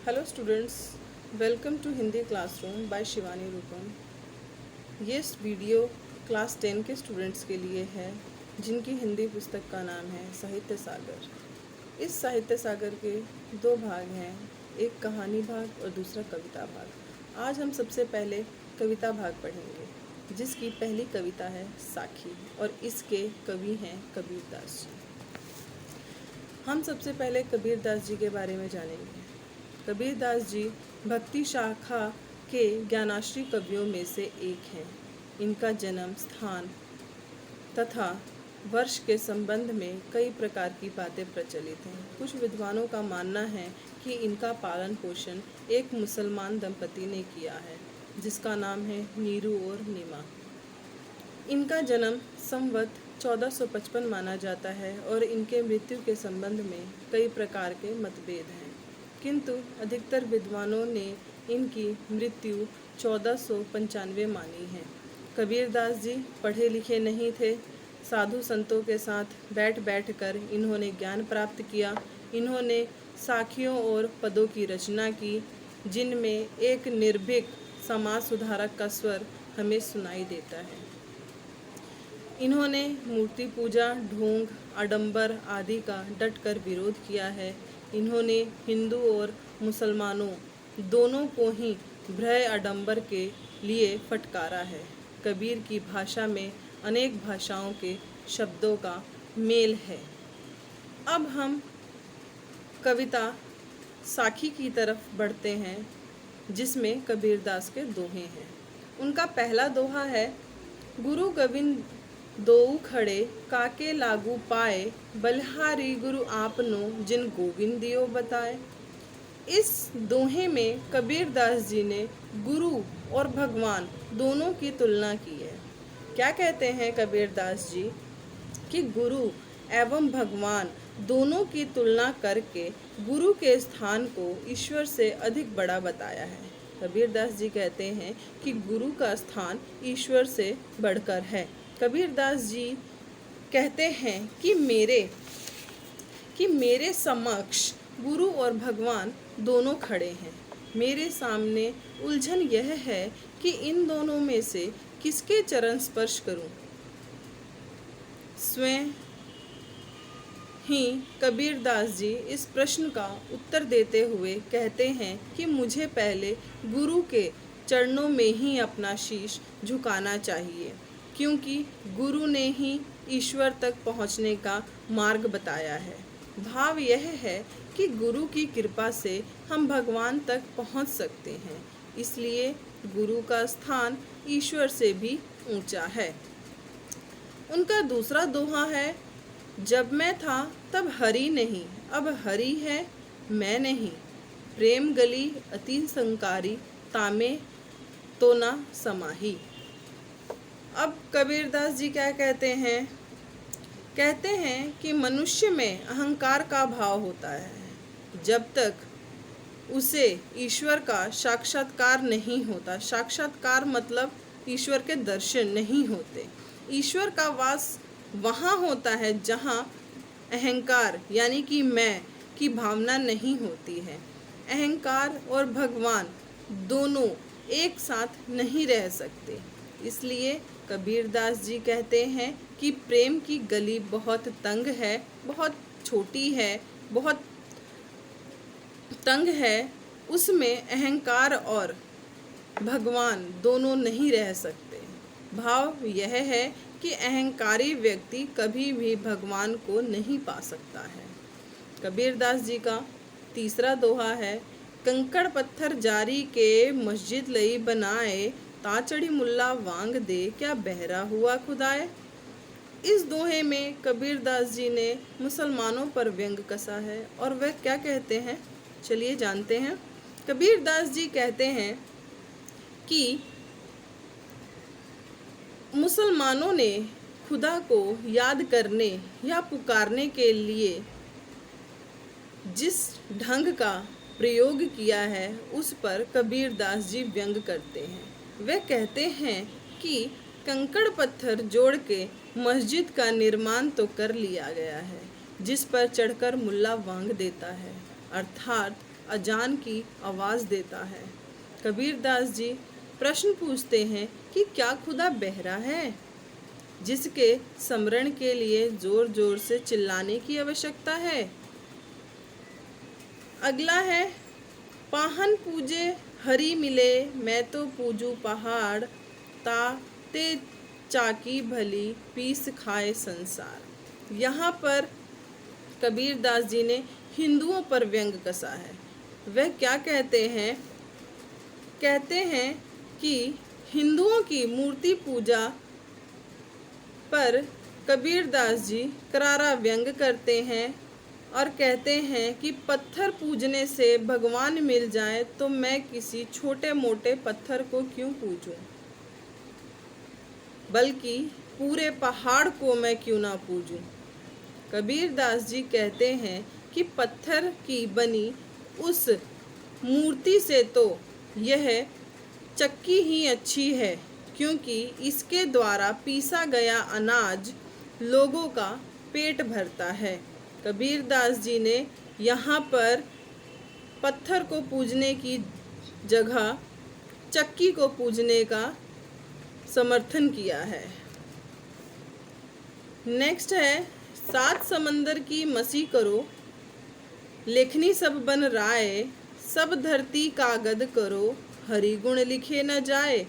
Hello students, welcome to Hindi classroom by Shivani Rupam. ये video class 10 के students के लिए है जिनकी हिंदी पुस्तक का नाम है साहित्य सागर। इस साहित्य सागर के दो भाग हैं, एक कहानी भाग और दूसरा कविता भाग। आज हम सबसे पहले कविता भाग पढ़ेंगे जिसकी पहली कविता है साखी और इसके कवि हैं कबीरदास जी। हम सबसे पहले कबीरदास जी के बारे में जानेंगे। कबीरदास जी भक्ति शाखा के ज्ञानाश्री कवियों में से एक हैं। इनका जन्म स्थान तथा वर्ष के संबंध में कई प्रकार की बातें प्रचलित हैं। कुछ विद्वानों का मानना है कि इनका पालन पोषण एक मुसलमान दंपति ने किया है जिसका नाम है नीरू और नीमा। इनका जन्म संवत 1455 माना जाता है और इनके मृत्यु के संबंध में कई प्रकार के मतभेद हैं, किंतु अधिकतर विद्वानों ने इनकी मृत्यु 1495 मानी है। कबीरदास जी पढ़े लिखे नहीं थे। साधु संतों के साथ बैठ कर इन्होंने ज्ञान प्राप्त किया। इन्होंने साखियों और पदों की रचना की जिनमें एक निर्भीक समाज सुधारक का स्वर हमें सुनाई देता है। इन्होंने मूर्ति पूजा, ढोंग, आडंबर आदि का डटकर विरोध किया है। इन्होंने हिंदू और मुसलमानों दोनों को ही भ्रय आडंबर के लिए फटकारा है। कबीर की भाषा में अनेक भाषाओं के शब्दों का मेल है। अब हम कविता साखी की तरफ बढ़ते हैं जिसमें कबीरदास के दोहे हैं। उनका पहला दोहा है, गुरु गोविंद दोऊ खड़े काके लागू पाए, बलिहारी गुरु आपनो जिन गोविंद दियो बताए। इस दोहे में कबीरदास जी ने गुरु और भगवान दोनों की तुलना की है। क्या कहते हैं कबीरदास जी कि गुरु एवं भगवान दोनों की तुलना करके गुरु के स्थान को ईश्वर से अधिक बड़ा बताया है। कबीरदास जी कहते हैं कि गुरु का स्थान ईश्वर से बढ़कर है। कबीरदास जी कहते हैं कि मेरे समक्ष गुरु और भगवान दोनों खड़े हैं। मेरे सामने उलझन यह है कि इन दोनों में से किसके चरण स्पर्श करूं। स्वयं ही कबीरदास जी इस प्रश्न का उत्तर देते हुए कहते हैं कि मुझे पहले गुरु के चरणों में ही अपना शीश झुकाना चाहिए, क्योंकि गुरु ने ही ईश्वर तक पहुंचने का मार्ग बताया है। भाव यह है कि गुरु की कृपा से हम भगवान तक पहुंच सकते हैं, इसलिए गुरु का स्थान ईश्वर से भी ऊंचा है। उनका दूसरा दोहा है, जब मैं था तब हरि नहीं, अब हरि है मैं नहीं। प्रेम गली अति संकारी, तामे तो ना समाही। अब कबीरदास जी क्या कहते हैं? कहते हैं कि मनुष्य में अहंकार का भाव होता है जब तक उसे ईश्वर का साक्षात्कार नहीं होता। साक्षात्कार मतलब ईश्वर के दर्शन नहीं होते। ईश्वर का वास वहाँ होता है जहाँ अहंकार यानी कि मैं की भावना नहीं होती है। अहंकार और भगवान दोनों एक साथ नहीं रह सकते। इसलिए कबीरदास जी कहते हैं कि प्रेम की गली बहुत तंग है, बहुत छोटी है, बहुत तंग है। उसमें अहंकार और भगवान दोनों नहीं रह सकते। भाव यह है कि अहंकारी व्यक्ति कभी भी भगवान को नहीं पा सकता है। कबीरदास जी का तीसरा दोहा है, कंकड़ पत्थर जारी के मस्जिद लई बनाए, ताचड़ी मुल्ला वांग दे क्या बहरा हुआ खुदाए। इस दोहे में कबीरदास जी ने मुसलमानों पर व्यंग कसा है और वह क्या कहते हैं, चलिए जानते हैं। कबीरदास जी कहते हैं कि मुसलमानों ने खुदा को याद करने या पुकारने के लिए जिस ढंग का प्रयोग किया है उस पर कबीरदास जी व्यंग करते हैं। वे कहते हैं कि कंकड़ पत्थर जोड़ के मस्जिद का निर्माण तो कर लिया गया है, जिस पर चढ़कर मुल्ला वांग देता है, अर्थात अजान की आवाज़ देता है। कबीरदास जी प्रश्न पूछते हैं कि क्या खुदा बहरा है, जिसके स्मरण के लिए जोर जोर से चिल्लाने की आवश्यकता है। अगला है, पाहन पूजे हरि मिले, मैं तो पूजू पहाड़, ताते चाकी भली पीस खाए संसार। यहाँ पर कबीरदास जी ने हिंदुओं पर व्यंग कसा है। वह क्या कहते हैं? कहते हैं कि हिंदुओं की मूर्ति पूजा पर कबीरदास जी करारा व्यंग करते हैं और कहते हैं कि पत्थर पूजने से भगवान मिल जाए तो मैं किसी छोटे मोटे पत्थर को क्यों पूजूं, बल्कि पूरे पहाड़ को मैं क्यों ना पूजूं। कबीरदास जी कहते हैं कि पत्थर की बनी उस मूर्ति से तो यह चक्की ही अच्छी है, क्योंकि इसके द्वारा पीसा गया अनाज लोगों का पेट भरता है। कबीरदास जी ने यहाँ पर पत्थर को पूजने की जगह चक्की को पूजने का समर्थन किया है। नेक्स्ट है, सात समंदर की मसी करो, लेखनी सब बन राय, सब धरती कागद करो, हरि गुण लिखे न जाए।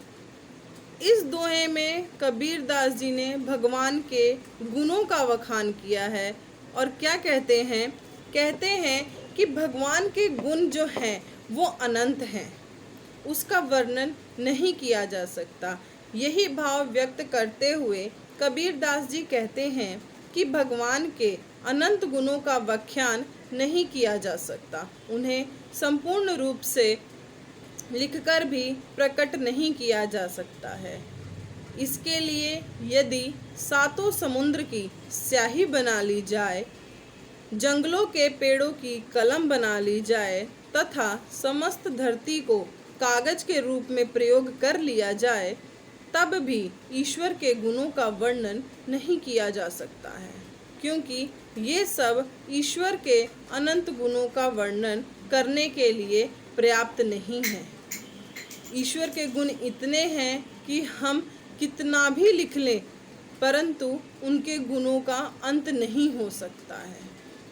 इस दोहे में कबीरदास जी ने भगवान के गुणों का वखान किया है और क्या कहते हैं? कहते हैं कि भगवान के गुण जो हैं वो अनंत हैं, उसका वर्णन नहीं किया जा सकता। यही भाव व्यक्त करते हुए कबीरदास जी कहते हैं कि भगवान के अनंत गुणों का व्याख्यान नहीं किया जा सकता, उन्हें संपूर्ण रूप से लिखकर भी प्रकट नहीं किया जा सकता है। इसके लिए यदि सातों समुद्र की स्याही बना ली जाए, जंगलों के पेड़ों की कलम बना ली जाए तथा समस्त धरती को कागज के रूप में प्रयोग कर लिया जाए, तब भी ईश्वर के गुणों का वर्णन नहीं किया जा सकता है, क्योंकि ये सब ईश्वर के अनंत गुणों का वर्णन करने के लिए पर्याप्त नहीं है। ईश्वर के गुण इतने हैं कि हम कितना भी लिख लें, परंतु उनके गुणों का अंत नहीं हो सकता है।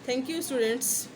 Thank you students.